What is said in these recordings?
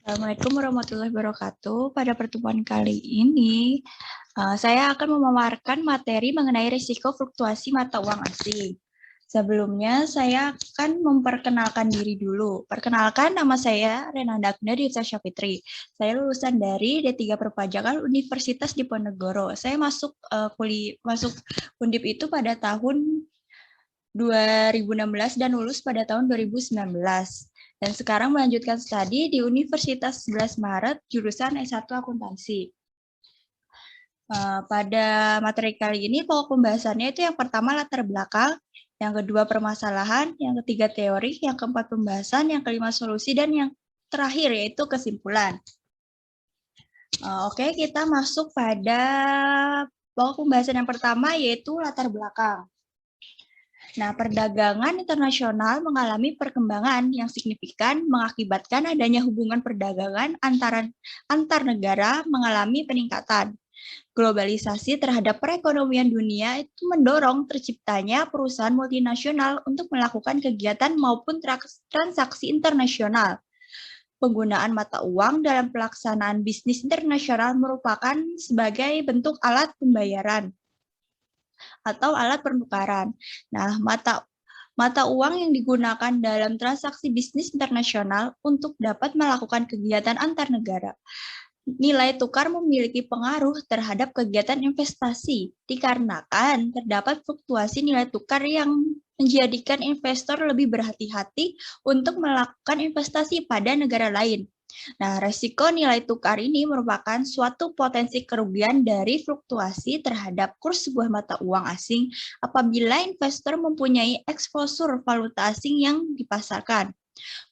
Assalamualaikum warahmatullahi wabarakatuh. Pada pertemuan kali ini, saya akan memaparkan materi mengenai risiko fluktuasi mata uang asing. Sebelumnya, saya akan memperkenalkan diri dulu. Perkenalkan, nama saya Renanda Agnia Dita Fitri. Saya lulusan dari D3 Perpajakan Universitas Diponegoro. Saya masuk Undip itu pada tahun 2016 dan lulus pada tahun 2019. Dan sekarang melanjutkan studi di Universitas 11 Maret, jurusan S1 Akuntansi. Pada materi kali ini, pokok pembahasannya itu yang pertama latar belakang, yang kedua permasalahan, yang ketiga teori, yang keempat pembahasan, yang kelima solusi, dan yang terakhir yaitu kesimpulan. Oke, kita masuk pada pokok pembahasan yang pertama yaitu latar belakang. Nah, perdagangan internasional mengalami perkembangan yang signifikan mengakibatkan adanya hubungan perdagangan antar negara mengalami peningkatan. Globalisasi terhadap perekonomian dunia itu mendorong terciptanya perusahaan multinasional untuk melakukan kegiatan maupun transaksi internasional. Penggunaan mata uang dalam pelaksanaan bisnis internasional merupakan sebagai bentuk alat pembayaran atau alat pertukaran. Nah, mata uang yang digunakan dalam transaksi bisnis internasional untuk dapat melakukan kegiatan antar negara. Nilai tukar memiliki pengaruh terhadap kegiatan investasi dikarenakan terdapat fluktuasi nilai tukar yang menjadikan investor lebih berhati-hati untuk melakukan investasi pada negara lain. Nah, resiko nilai tukar ini merupakan suatu potensi kerugian dari fluktuasi terhadap kurs sebuah mata uang asing apabila investor mempunyai eksposur valuta asing yang dipasarkan.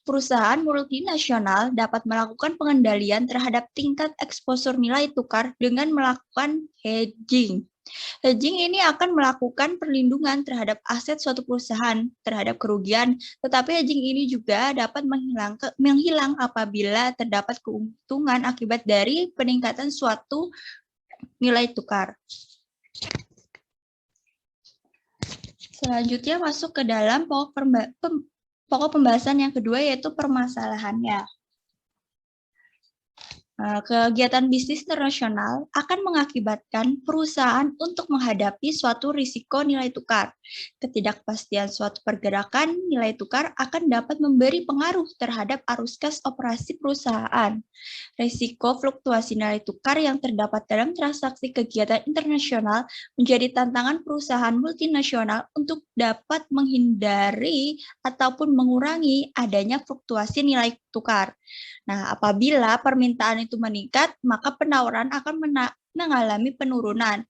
Perusahaan multinasional dapat melakukan pengendalian terhadap tingkat eksposur nilai tukar dengan melakukan hedging. Hedging ini akan melakukan perlindungan terhadap aset suatu perusahaan terhadap kerugian, tetapi hedging ini juga dapat menghilang apabila terdapat keuntungan akibat dari peningkatan suatu nilai tukar. Selanjutnya masuk ke dalam pokok pembahasan yang kedua yaitu permasalahannya. Kegiatan bisnis internasional akan mengakibatkan perusahaan untuk menghadapi suatu risiko nilai tukar. Ketidakpastian suatu pergerakan nilai tukar akan dapat memberi pengaruh terhadap arus kas operasi perusahaan. Risiko fluktuasi nilai tukar yang terdapat dalam transaksi kegiatan internasional menjadi tantangan perusahaan multinasional untuk dapat menghindari ataupun mengurangi adanya fluktuasi nilai tukar. Nah, apabila permintaan itu meningkat, maka penawaran akan mengalami penurunan.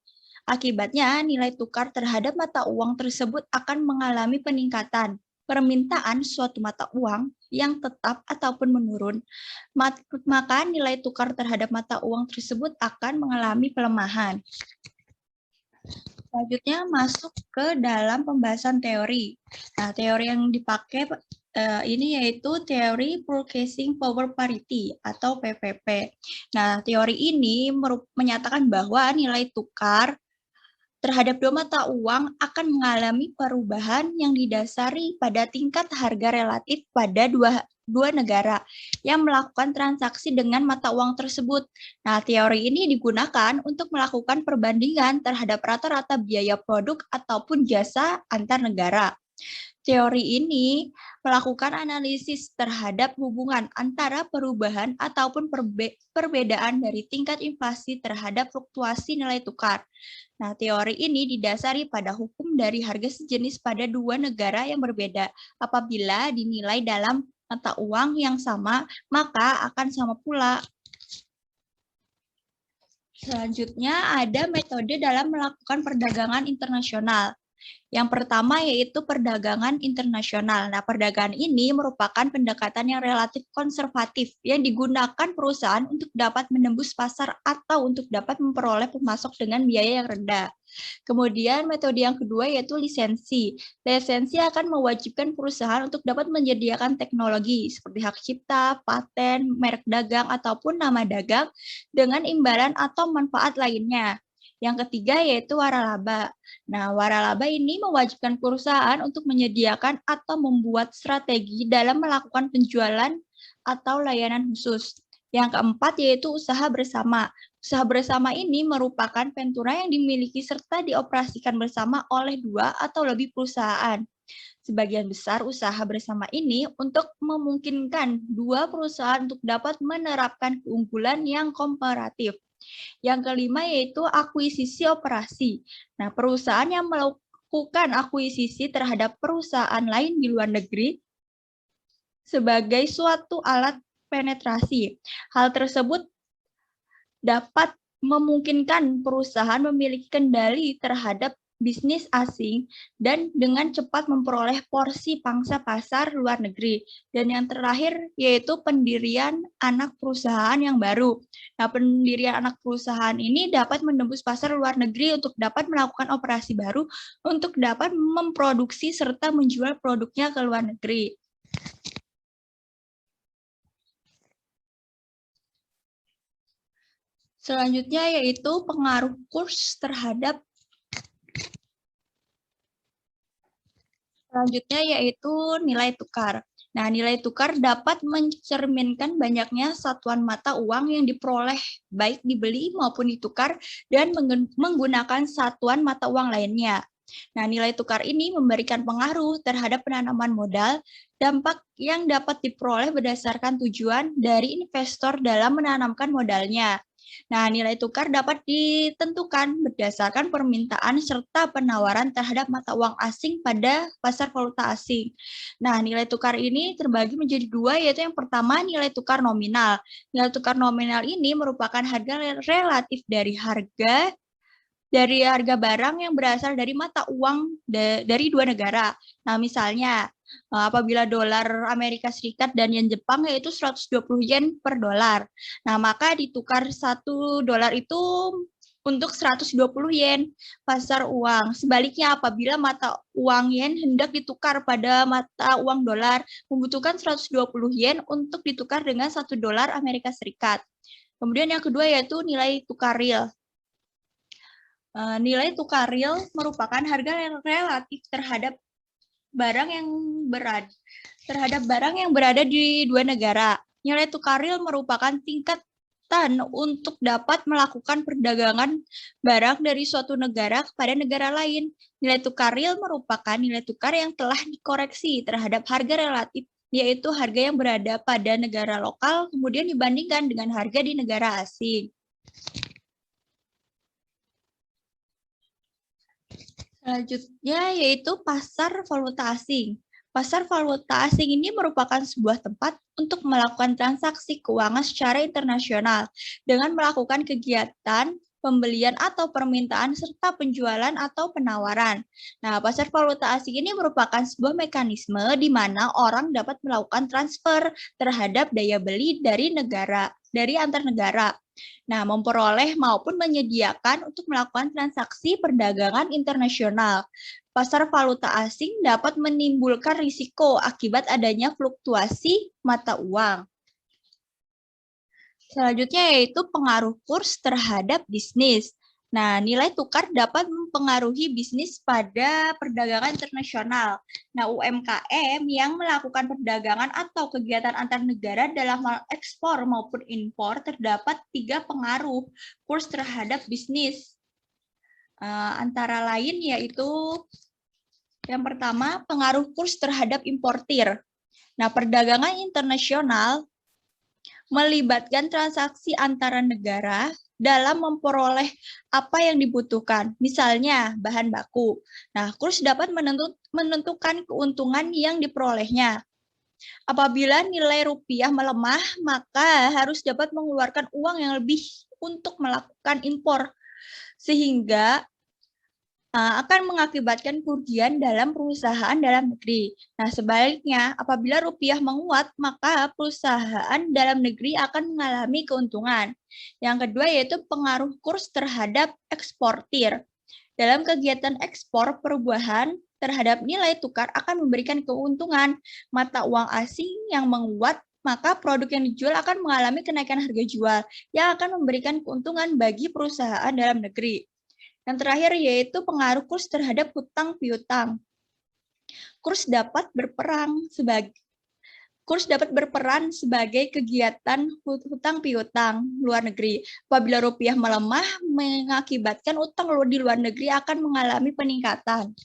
Akibatnya, nilai tukar terhadap mata uang tersebut akan mengalami peningkatan. Permintaan suatu mata uang yang tetap ataupun menurun, maka nilai tukar terhadap mata uang tersebut akan mengalami pelemahan. Selanjutnya masuk ke dalam pembahasan teori. Nah, teori yang dipakai ini yaitu teori Purchasing Power Parity atau PPP. Nah, teori ini menyatakan bahwa nilai tukar terhadap dua mata uang akan mengalami perubahan yang didasari pada tingkat harga relatif pada dua negara yang melakukan transaksi dengan mata uang tersebut. Nah, teori ini digunakan untuk melakukan perbandingan terhadap rata-rata biaya produk ataupun jasa antar negara. Teori ini melakukan analisis terhadap hubungan antara perubahan ataupun perbedaan dari tingkat inflasi terhadap fluktuasi nilai tukar. Nah, teori ini didasari pada hukum dari harga sejenis pada dua negara yang berbeda. Apabila dinilai dalam mata uang yang sama, maka akan sama pula. Selanjutnya ada metode dalam melakukan perdagangan internasional. Yang pertama yaitu perdagangan internasional. Nah, perdagangan ini merupakan pendekatan yang relatif konservatif yang digunakan perusahaan untuk dapat menembus pasar atau untuk dapat memperoleh pemasok dengan biaya yang rendah. Kemudian metode yang kedua yaitu lisensi. Lisensi akan mewajibkan perusahaan untuk dapat menyediakan teknologi seperti hak cipta, paten, merek dagang, ataupun nama dagang dengan imbalan atau manfaat lainnya. Yang ketiga yaitu waralaba. Nah, waralaba ini mewajibkan perusahaan untuk menyediakan atau membuat strategi dalam melakukan penjualan atau layanan khusus. Yang keempat yaitu usaha bersama. Usaha bersama ini merupakan ventura yang dimiliki serta dioperasikan bersama oleh 2 atau lebih perusahaan. Sebagian besar usaha bersama ini untuk memungkinkan 2 perusahaan untuk dapat menerapkan keunggulan yang komparatif. Yang kelima yaitu akuisisi operasi. Nah, perusahaan yang melakukan akuisisi terhadap perusahaan lain di luar negeri sebagai suatu alat penetrasi. Hal tersebut dapat memungkinkan perusahaan memiliki kendali terhadap bisnis asing dan dengan cepat memperoleh porsi pangsa pasar luar negeri. Dan yang terakhir yaitu pendirian anak perusahaan yang baru. Nah, pendirian anak perusahaan ini dapat menembus pasar luar negeri untuk dapat melakukan operasi baru untuk dapat memproduksi serta menjual produknya ke luar negeri. Selanjutnya yaitu pengaruh kurs terhadap nilai tukar. Nah, nilai tukar dapat mencerminkan banyaknya satuan mata uang yang diperoleh baik dibeli maupun ditukar dan menggunakan satuan mata uang lainnya. Nah, nilai tukar ini memberikan pengaruh terhadap penanaman modal, dampak yang dapat diperoleh berdasarkan tujuan dari investor dalam menanamkan modalnya. Nah, nilai tukar dapat ditentukan berdasarkan permintaan serta penawaran terhadap mata uang asing pada pasar valuta asing. Nah, nilai tukar ini terbagi menjadi 2, yaitu yang pertama nilai tukar nominal. Nilai tukar nominal ini merupakan harga relatif dari harga barang yang berasal dari mata uang dari 2 negara. Nah, misalnya apabila dolar Amerika Serikat dan yen Jepang yaitu 120 yen per dolar. Nah, maka ditukar 1 dolar itu untuk 120 yen pasar uang. Sebaliknya apabila mata uang yen hendak ditukar pada mata uang dolar membutuhkan 120 yen untuk ditukar dengan 1 dolar Amerika Serikat. Kemudian yang kedua yaitu nilai tukar real. Nilai tukar real merupakan harga relatif terhadap barang yang berada di 2 negara. Nilai tukar real merupakan tingkatan untuk dapat melakukan perdagangan barang dari suatu negara kepada negara lain. Nilai tukar real merupakan nilai tukar yang telah dikoreksi terhadap harga relatif, yaitu harga yang berada pada negara lokal kemudian dibandingkan dengan harga di negara asing. Selanjutnya yaitu pasar valuta asing. Pasar valuta asing ini merupakan sebuah tempat untuk melakukan transaksi keuangan secara internasional dengan melakukan kegiatan pembelian atau permintaan serta penjualan atau penawaran. Nah, pasar valuta asing ini merupakan sebuah mekanisme di mana orang dapat melakukan transfer terhadap daya beli dari antar negara. Nah, memperoleh maupun menyediakan untuk melakukan transaksi perdagangan internasional. Pasar valuta asing dapat menimbulkan risiko akibat adanya fluktuasi mata uang. Selanjutnya yaitu pengaruh kurs terhadap bisnis. Nah, nilai tukar dapat mempengaruhi bisnis pada perdagangan internasional. Nah, UMKM yang melakukan perdagangan atau kegiatan antar negara dalam hal ekspor maupun impor terdapat 3 pengaruh kurs terhadap bisnis. Antara lain yaitu yang pertama, pengaruh kurs terhadap importir. Nah, perdagangan internasional melibatkan transaksi antara negara dalam memperoleh apa yang dibutuhkan, misalnya bahan baku. Nah, kurs dapat menentukan keuntungan yang diperolehnya. Apabila nilai rupiah melemah, maka harus dapat mengeluarkan uang yang lebih untuk melakukan impor, sehingga akan mengakibatkan kerugian dalam perusahaan dalam negeri. Nah, sebaliknya, apabila rupiah menguat, maka perusahaan dalam negeri akan mengalami keuntungan. Yang kedua yaitu pengaruh kurs terhadap eksportir. Dalam kegiatan ekspor perubahan terhadap nilai tukar akan memberikan keuntungan. Mata uang asing yang menguat, maka produk yang dijual akan mengalami kenaikan harga jual yang akan memberikan keuntungan bagi perusahaan dalam negeri. Yang terakhir yaitu pengaruh kurs terhadap hutang piutang. Kurs dapat berperan Kurs dapat berperan sebagai kegiatan hutang piutang luar negeri. Apabila rupiah melemah, mengakibatkan utang di luar negeri akan mengalami peningkatan.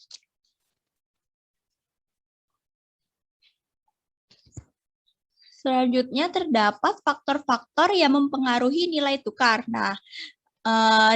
Selanjutnya terdapat faktor-faktor yang mempengaruhi nilai tukar. Nah,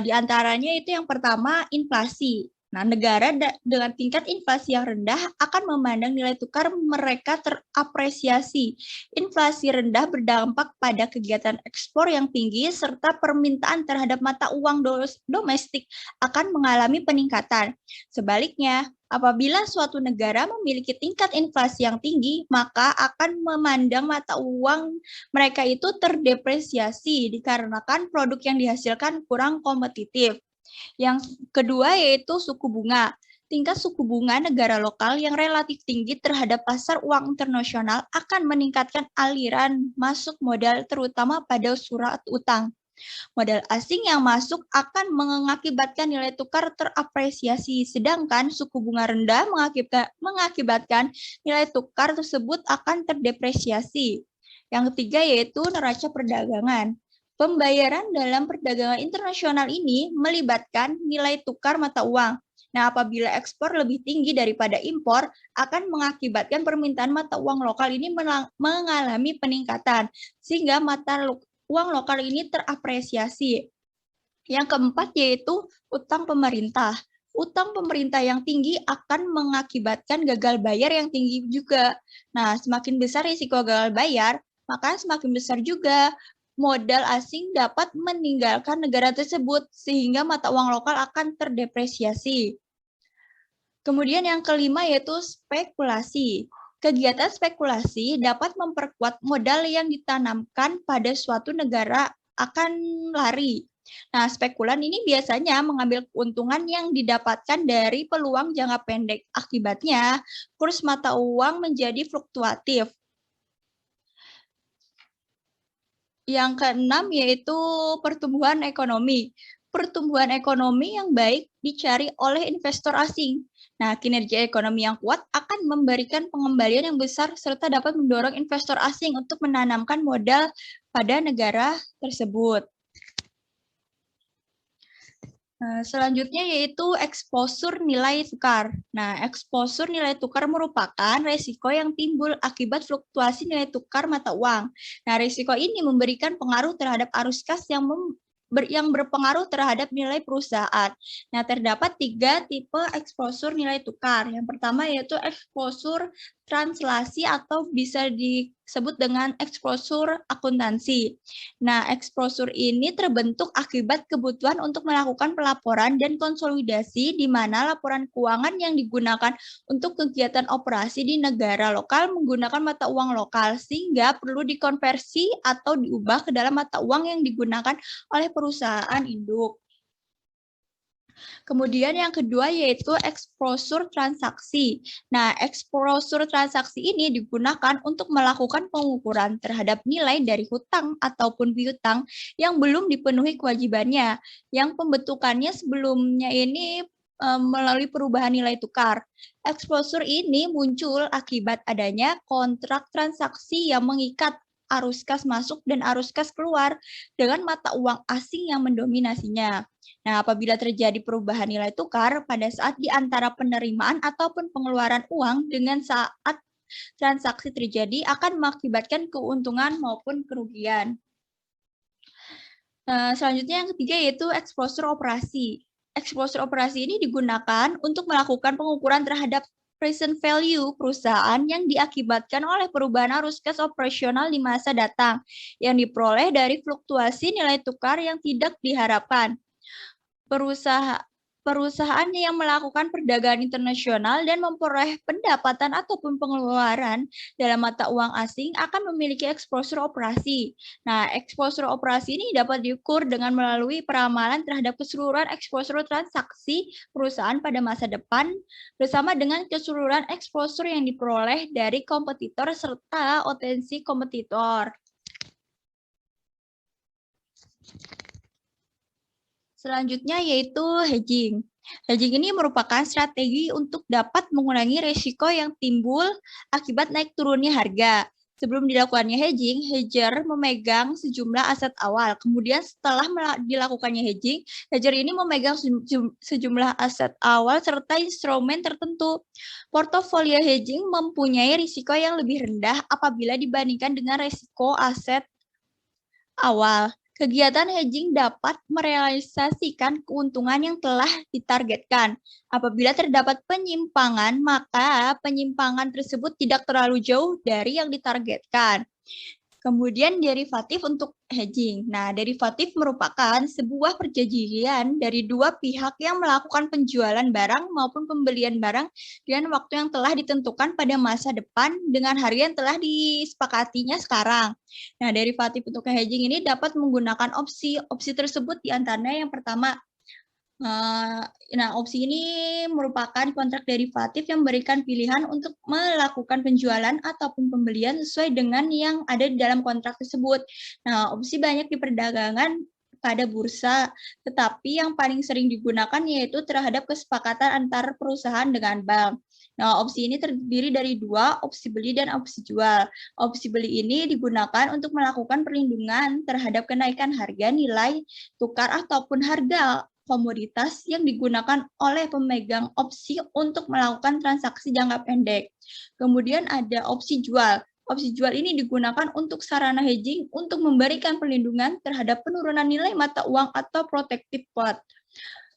di antaranya itu yang pertama inflasi. Nah, negara dengan tingkat inflasi yang rendah akan memandang nilai tukar mereka terapresiasi. Inflasi rendah berdampak pada kegiatan ekspor yang tinggi serta permintaan terhadap mata uang domestik akan mengalami peningkatan. Sebaliknya, apabila suatu negara memiliki tingkat inflasi yang tinggi, maka akan memandang mata uang mereka itu terdepresiasi dikarenakan produk yang dihasilkan kurang kompetitif. Yang kedua yaitu suku bunga. Tingkat suku bunga negara lokal yang relatif tinggi terhadap pasar uang internasional akan meningkatkan aliran masuk modal terutama pada surat utang. Modal asing yang masuk akan mengakibatkan nilai tukar terapresiasi, sedangkan suku bunga rendah mengakibatkan nilai tukar tersebut akan terdepresiasi. Yang ketiga yaitu neraca perdagangan. Pembayaran dalam perdagangan internasional ini melibatkan nilai tukar mata uang. Nah, apabila ekspor lebih tinggi daripada impor, akan mengakibatkan permintaan mata uang lokal ini mengalami peningkatan, sehingga mata uang lokal ini terapresiasi. Yang keempat yaitu utang pemerintah. Utang pemerintah yang tinggi akan mengakibatkan gagal bayar yang tinggi juga. Nah, semakin besar risiko gagal bayar, maka semakin besar juga modal asing dapat meninggalkan negara tersebut sehingga mata uang lokal akan terdepresiasi. Kemudian yang kelima yaitu spekulasi. Kegiatan spekulasi dapat memperkuat modal yang ditanamkan pada suatu negara akan lari. Nah, spekulan ini biasanya mengambil keuntungan yang didapatkan dari peluang jangka pendek. Akibatnya, kurs mata uang menjadi fluktuatif. Yang keenam yaitu pertumbuhan ekonomi. Pertumbuhan ekonomi yang baik dicari oleh investor asing. Nah, kinerja ekonomi yang kuat akan memberikan pengembalian yang besar serta dapat mendorong investor asing untuk menanamkan modal pada negara tersebut. Selanjutnya yaitu eksposur nilai tukar. Nah, eksposur nilai tukar merupakan resiko yang timbul akibat fluktuasi nilai tukar mata uang. Nah, resiko ini memberikan pengaruh terhadap arus kas yang berpengaruh terhadap nilai perusahaan. Nah, terdapat 3 tipe eksposur nilai tukar. Yang pertama yaitu eksposur translasi atau bisa disebut dengan eksposur akuntansi. Nah, eksposur ini terbentuk akibat kebutuhan untuk melakukan pelaporan dan konsolidasi di mana laporan keuangan yang digunakan untuk kegiatan operasi di negara lokal menggunakan mata uang lokal sehingga perlu dikonversi atau diubah ke dalam mata uang yang digunakan oleh perusahaan induk. Kemudian yang kedua yaitu eksposur transaksi. Nah, eksposur transaksi ini digunakan untuk melakukan pengukuran terhadap nilai dari hutang ataupun piutang yang belum dipenuhi kewajibannya, yang pembentukannya sebelumnya ini melalui perubahan nilai tukar. Eksposur ini muncul akibat adanya kontrak transaksi yang mengikat arus kas masuk dan arus kas keluar dengan mata uang asing yang mendominasinya. Nah, apabila terjadi perubahan nilai tukar pada saat di antara penerimaan ataupun pengeluaran uang dengan saat transaksi terjadi akan mengakibatkan keuntungan maupun kerugian. Selanjutnya yang ketiga yaitu eksposur operasi. Eksposur operasi ini digunakan untuk melakukan pengukuran terhadap present value perusahaan yang diakibatkan oleh perubahan arus kas operasional di masa datang yang diperoleh dari fluktuasi nilai tukar yang tidak diharapkan. Perusahaan yang melakukan perdagangan internasional dan memperoleh pendapatan ataupun pengeluaran dalam mata uang asing akan memiliki eksposur operasi. Nah, eksposur operasi ini dapat diukur dengan melalui peramalan terhadap keseluruhan eksposur transaksi perusahaan pada masa depan bersama dengan keseluruhan eksposur yang diperoleh dari kompetitor serta potensi kompetitor. Selanjutnya yaitu hedging. Hedging ini merupakan strategi untuk dapat mengurangi risiko yang timbul akibat naik turunnya harga. Sebelum dilakukannya hedging, hedger memegang sejumlah aset awal. Kemudian setelah dilakukannya hedging, hedger ini memegang sejumlah aset awal serta instrumen tertentu. Portofolio hedging mempunyai risiko yang lebih rendah apabila dibandingkan dengan risiko aset awal. Kegiatan hedging dapat merealisasikan keuntungan yang telah ditargetkan. Apabila terdapat penyimpangan, maka penyimpangan tersebut tidak terlalu jauh dari yang ditargetkan. Kemudian derivatif untuk hedging. Nah, derivatif merupakan sebuah perjanjian dari dua pihak yang melakukan penjualan barang maupun pembelian barang dengan waktu yang telah ditentukan pada masa depan dengan harga yang telah disepakatinya sekarang. Nah, derivatif untuk hedging ini dapat menggunakan opsi. Opsi tersebut diantaranya yang pertama, nah, opsi ini merupakan kontrak derivatif yang memberikan pilihan untuk melakukan penjualan ataupun pembelian sesuai dengan yang ada di dalam kontrak tersebut. Nah, opsi banyak di perdagangan pada bursa, tetapi yang paling sering digunakan yaitu terhadap kesepakatan antar perusahaan dengan bank. Nah, opsi ini terdiri dari dua, opsi beli dan opsi jual. Opsi beli ini digunakan untuk melakukan perlindungan terhadap kenaikan harga nilai tukar ataupun harga komoditas yang digunakan oleh pemegang opsi untuk melakukan transaksi jangka pendek. Kemudian ada opsi jual. Opsi jual ini digunakan untuk sarana hedging untuk memberikan perlindungan terhadap penurunan nilai mata uang atau protective put.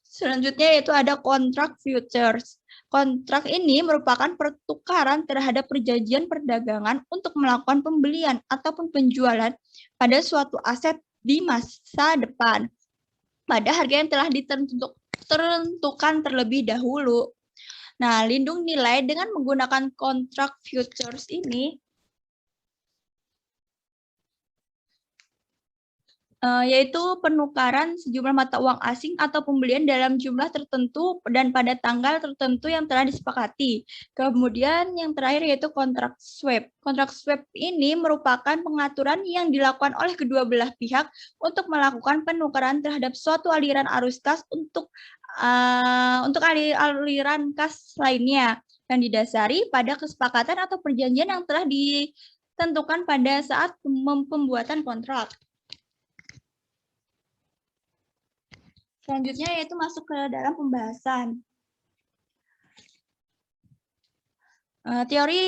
Selanjutnya yaitu ada kontrak futures. Kontrak ini merupakan pertukaran terhadap perjanjian perdagangan untuk melakukan pembelian ataupun penjualan pada suatu aset di masa depan pada harga yang telah ditentukan terlebih dahulu. Nah, lindung nilai dengan menggunakan kontrak futures ini yaitu penukaran sejumlah mata uang asing atau pembelian dalam jumlah tertentu dan pada tanggal tertentu yang telah disepakati. Kemudian yang terakhir yaitu kontrak swap. Kontrak swap ini merupakan pengaturan yang dilakukan oleh kedua belah pihak untuk melakukan penukaran terhadap suatu aliran arus kas untuk aliran kas lainnya yang didasari pada kesepakatan atau perjanjian yang telah ditentukan pada saat pembuatan kontrak. Selanjutnya yaitu masuk ke dalam pembahasan. Teori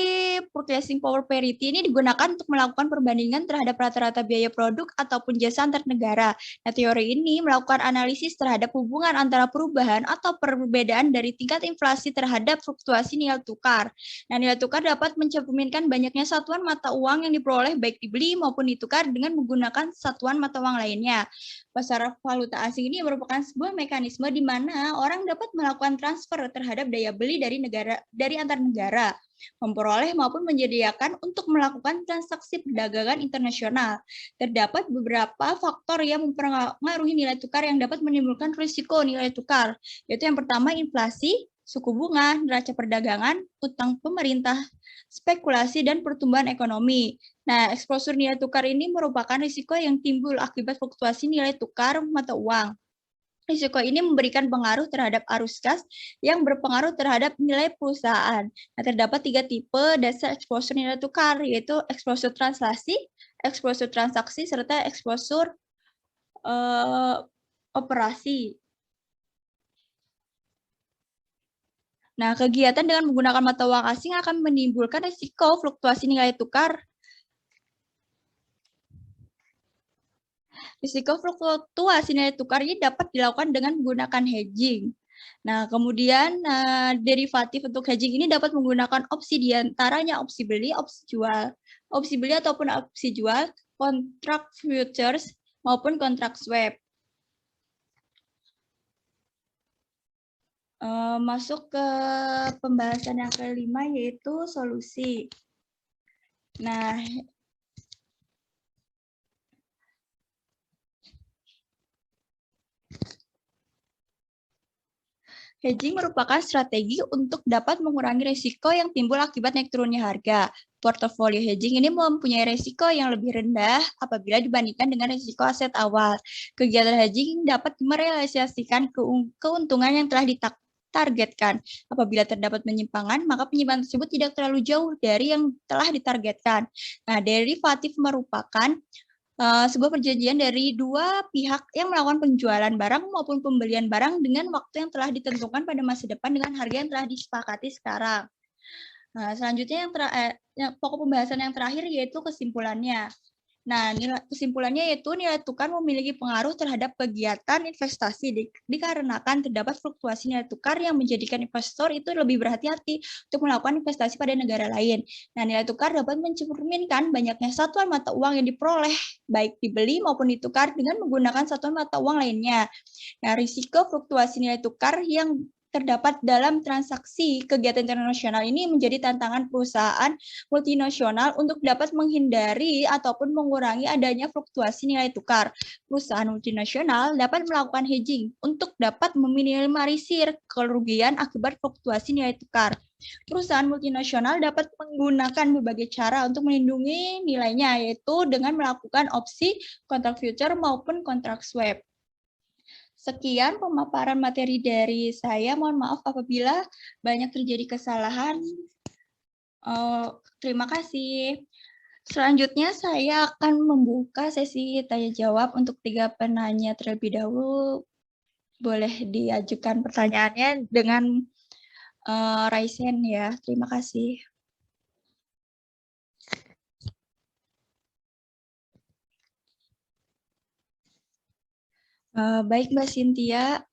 purchasing power parity ini digunakan untuk melakukan perbandingan terhadap rata-rata biaya produk ataupun jasa antar negara. Nah, teori ini melakukan analisis terhadap hubungan antara perubahan atau perbedaan dari tingkat inflasi terhadap fluktuasi nilai tukar. Nah, nilai tukar dapat mencerminkan banyaknya satuan mata uang yang diperoleh baik dibeli maupun ditukar dengan menggunakan satuan mata uang lainnya. Pasar valuta asing ini merupakan sebuah mekanisme di mana orang dapat melakukan transfer terhadap daya beli dari antar negara, memperoleh maupun menyediakan untuk melakukan transaksi perdagangan internasional. Terdapat beberapa faktor yang mempengaruhi nilai tukar yang dapat menimbulkan risiko nilai tukar, yaitu yang pertama inflasi, suku bunga, neraca perdagangan, utang pemerintah, spekulasi, dan pertumbuhan ekonomi. Nah, eksposur nilai tukar ini merupakan risiko yang timbul akibat fluktuasi nilai tukar mata uang. Risiko ini memberikan pengaruh terhadap arus kas yang berpengaruh terhadap nilai perusahaan. Nah, terdapat 3 tipe dasar eksposur nilai tukar, yaitu eksposur translasi, eksposur transaksi, serta eksposur operasi. Nah, kegiatan dengan menggunakan mata uang asing akan menimbulkan risiko fluktuasi nilai tukar. Risiko fluktuasi nilai tukar ini dapat dilakukan dengan menggunakan hedging. Nah, kemudian derivatif untuk hedging ini dapat menggunakan opsi diantaranya opsi beli, opsi jual. Opsi beli ataupun opsi jual, kontrak futures, maupun kontrak swap. Masuk ke pembahasan yang kelima yaitu solusi. Nah, hedging merupakan strategi untuk dapat mengurangi risiko yang timbul akibat naik turunnya harga. Portofolio hedging ini mempunyai risiko yang lebih rendah apabila dibandingkan dengan risiko aset awal. Kegiatan hedging dapat merealisasikan keuntungan yang telah ditargetkan. Apabila terdapat penyimpangan, maka penyimpangan tersebut tidak terlalu jauh dari yang telah ditargetkan. Nah, derivatif merupakan sebuah perjanjian dari dua pihak yang melakukan penjualan barang maupun pembelian barang dengan waktu yang telah ditentukan pada masa depan dengan harga yang telah disepakati sekarang. Nah, selanjutnya pokok pembahasan yang terakhir yaitu kesimpulannya. Nah, kesimpulannya yaitu nilai tukar memiliki pengaruh terhadap kegiatan investasi dikarenakan terdapat fluktuasi nilai tukar yang menjadikan investor itu lebih berhati-hati untuk melakukan investasi pada negara lain. Nah, nilai tukar dapat mencerminkan banyaknya satuan mata uang yang diperoleh, baik dibeli maupun ditukar dengan menggunakan satuan mata uang lainnya. Nah, risiko fluktuasi nilai tukar yang terdapat dalam transaksi kegiatan internasional ini menjadi tantangan perusahaan multinasional untuk dapat menghindari ataupun mengurangi adanya fluktuasi nilai tukar. Perusahaan multinasional dapat melakukan hedging untuk dapat meminimalisir kerugian akibat fluktuasi nilai tukar. Perusahaan multinasional dapat menggunakan berbagai cara untuk melindungi nilainya, yaitu dengan melakukan opsi, kontrak future, maupun kontrak swap. Sekian pemaparan materi dari saya. Mohon maaf apabila banyak terjadi kesalahan. Terima kasih. Selanjutnya saya akan membuka sesi tanya jawab untuk 3 penanya terlebih dahulu. Boleh diajukan pertanyaannya dengan raise hand ya. Terima kasih. Baik Mbak Cynthia,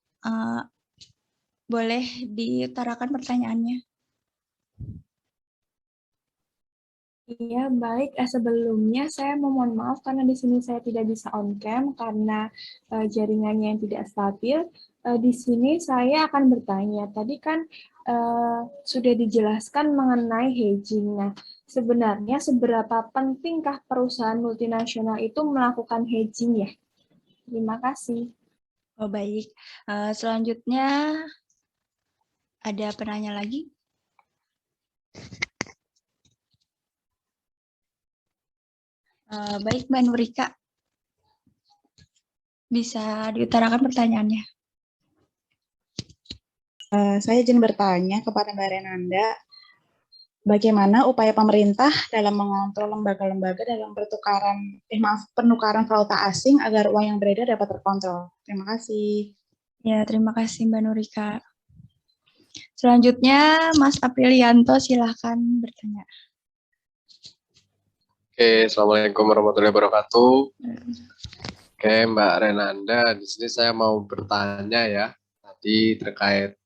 boleh diutarakan pertanyaannya. Iya, baik. Sebelumnya saya mohon maaf karena di sini saya tidak bisa on cam karena jaringannya yang tidak stabil. Di sini saya akan bertanya. Tadi kan sudah dijelaskan mengenai hedging. Nah, sebenarnya seberapa pentingkah perusahaan multinasional itu melakukan hedging ya? Terima kasih. Oh, baik. Selanjutnya ada penanya lagi? Baik, Mbak Nurika. Bisa diutarakan pertanyaannya. Saya izin bertanya kepada Mbak Renanda, bagaimana upaya pemerintah dalam mengontrol lembaga-lembaga dalam penukaran valuta asing agar uang yang beredar dapat terkontrol? Terima kasih. Ya, terima kasih Mbak Nurika. Selanjutnya, Mas Aprilianto, silahkan bertanya. Oke, Assalamualaikum warahmatullahi wabarakatuh. Oke, Mbak Renanda, di sini saya mau bertanya ya, tadi terkait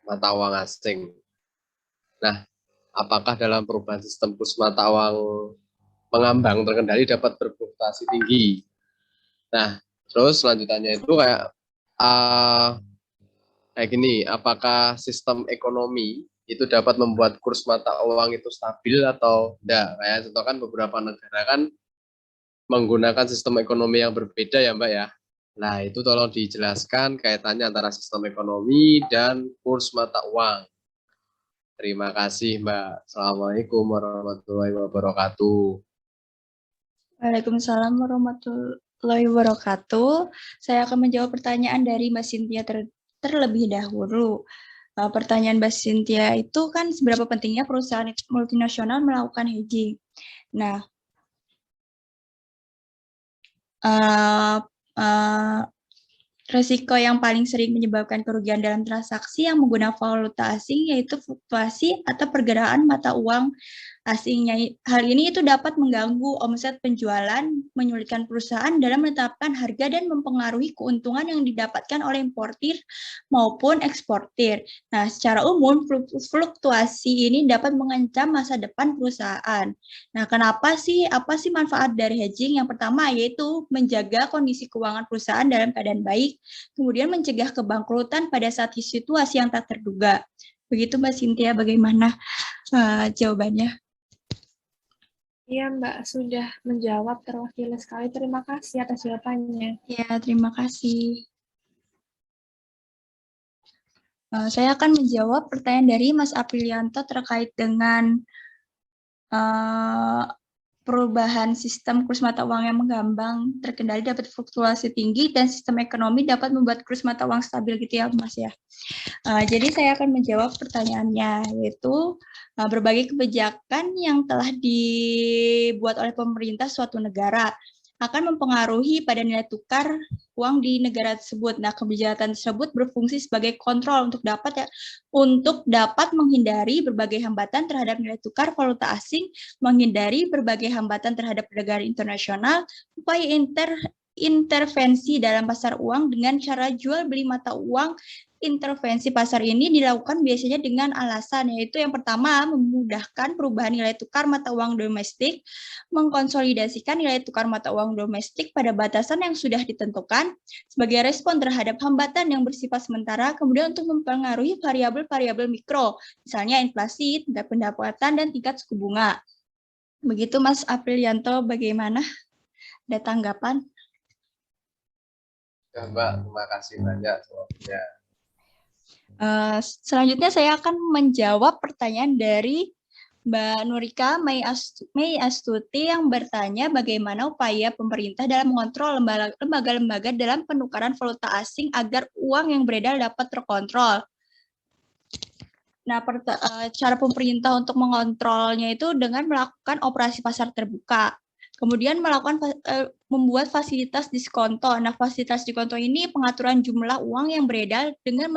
mata uang asing. Nah, apakah dalam perubahan sistem kurs mata uang mengambang terkendali dapat berfluktuasi tinggi? Nah, terus selanjutnya itu kayak gini, apakah sistem ekonomi itu dapat membuat kurs mata uang itu stabil atau tidak? Kayak contoh kan beberapa negara kan menggunakan sistem ekonomi yang berbeda ya Mbak ya. Nah itu tolong dijelaskan kaitannya antara sistem ekonomi dan kurs mata uang. Terima kasih Mbak. Assalamualaikum warahmatullahi wabarakatuh. Waalaikumsalam warahmatullahi wabarakatuh. Saya akan menjawab pertanyaan dari Mbak Cynthia terlebih dahulu. Pertanyaan Mbak Cynthia itu kan seberapa pentingnya perusahaan multinasional melakukan hedging. Nah, risiko yang paling sering menyebabkan kerugian dalam transaksi yang menggunakan valuta asing yaitu fluktuasi atau pergerakan mata uang asingnya. Hal ini itu dapat mengganggu omset penjualan, menyulitkan perusahaan dalam menetapkan harga dan mempengaruhi keuntungan yang didapatkan oleh importir maupun eksportir. Nah, secara umum fluktuasi ini dapat mengancam masa depan perusahaan. Nah, apa sih manfaat dari hedging? Yang pertama yaitu menjaga kondisi keuangan perusahaan dalam keadaan baik, kemudian mencegah kebangkrutan pada saat situasi yang tak terduga. Begitu Mbak Cynthia, bagaimana jawabannya? Iya Mbak, sudah menjawab terwakili sekali. Terima kasih atas jawabannya. Ya, terima kasih. Saya akan menjawab pertanyaan dari Mas Aprilianto terkait dengan perubahan sistem kurs mata uang yang mengambang terkendali dapat fluktuasi tinggi dan sistem ekonomi dapat membuat kurs mata uang stabil gitu ya Mas ya. Jadi saya akan menjawab pertanyaannya, yaitu berbagai kebijakan yang telah dibuat oleh pemerintah suatu negara akan mempengaruhi pada nilai tukar uang di negara tersebut. Nah, kebijakan tersebut berfungsi sebagai kontrol untuk dapat menghindari berbagai hambatan terhadap nilai tukar valuta asing, menghindari berbagai hambatan terhadap perdagangan internasional, upaya intervensi dalam pasar uang dengan cara jual beli mata uang. Intervensi pasar ini dilakukan biasanya dengan alasan, yaitu yang pertama, memudahkan perubahan nilai tukar mata uang domestik, mengkonsolidasikan nilai tukar mata uang domestik pada batasan yang sudah ditentukan sebagai respon terhadap hambatan yang bersifat sementara, kemudian untuk mempengaruhi variabel-variabel mikro, misalnya inflasi, tingkat pendapatan, dan tingkat suku bunga. Begitu Mas Aprilianto, bagaimana? Ada tanggapan? Ya, Mbak, terima kasih banyak jawabnya. Selanjutnya saya akan menjawab pertanyaan dari Mbak Nurika Mei Astuti yang bertanya bagaimana upaya pemerintah dalam mengontrol lembaga-lembaga dalam penukaran valuta asing agar uang yang beredar dapat terkontrol. Nah, cara pemerintah untuk mengontrolnya itu dengan melakukan operasi pasar terbuka. Kemudian membuat fasilitas diskonto. Nah, fasilitas diskonto ini pengaturan jumlah uang yang beredar dengan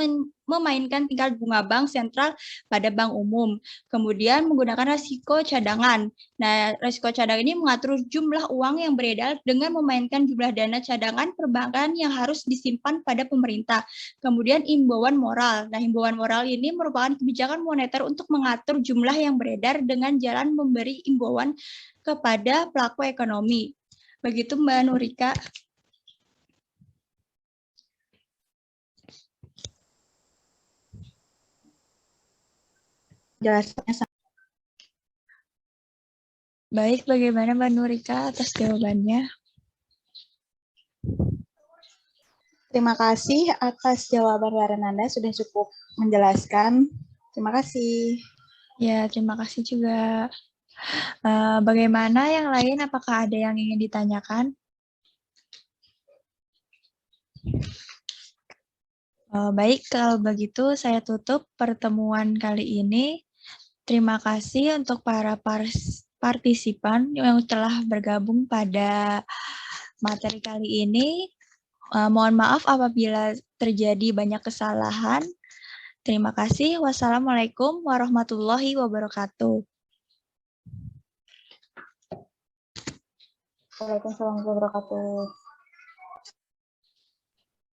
memainkan tingkat bunga bank sentral pada bank umum. Kemudian menggunakan risiko cadangan. Nah, risiko cadangan ini mengatur jumlah uang yang beredar dengan memainkan jumlah dana cadangan perbankan yang harus disimpan pada pemerintah. Kemudian imbauan moral. Nah, imbauan moral ini merupakan kebijakan moneter untuk mengatur jumlah yang beredar dengan jalan memberi imbauan kepada pelaku ekonomi. Begitu Mbak Nurika. Jelasnya. Baik, bagaimana Mbak Nurika atas jawabannya? Terima kasih atas jawaban Barenanda, sudah cukup menjelaskan. Terima kasih. Ya, terima kasih juga. Bagaimana yang lain? Apakah ada yang ingin ditanyakan? Baik, kalau begitu saya tutup pertemuan kali ini. Terima kasih untuk para partisipan yang telah bergabung pada materi kali ini. Mohon maaf apabila terjadi banyak kesalahan. Terima kasih. Wassalamualaikum warahmatullahi wabarakatuh. Waalaikumsalam warahmatullahi wabarakatuh.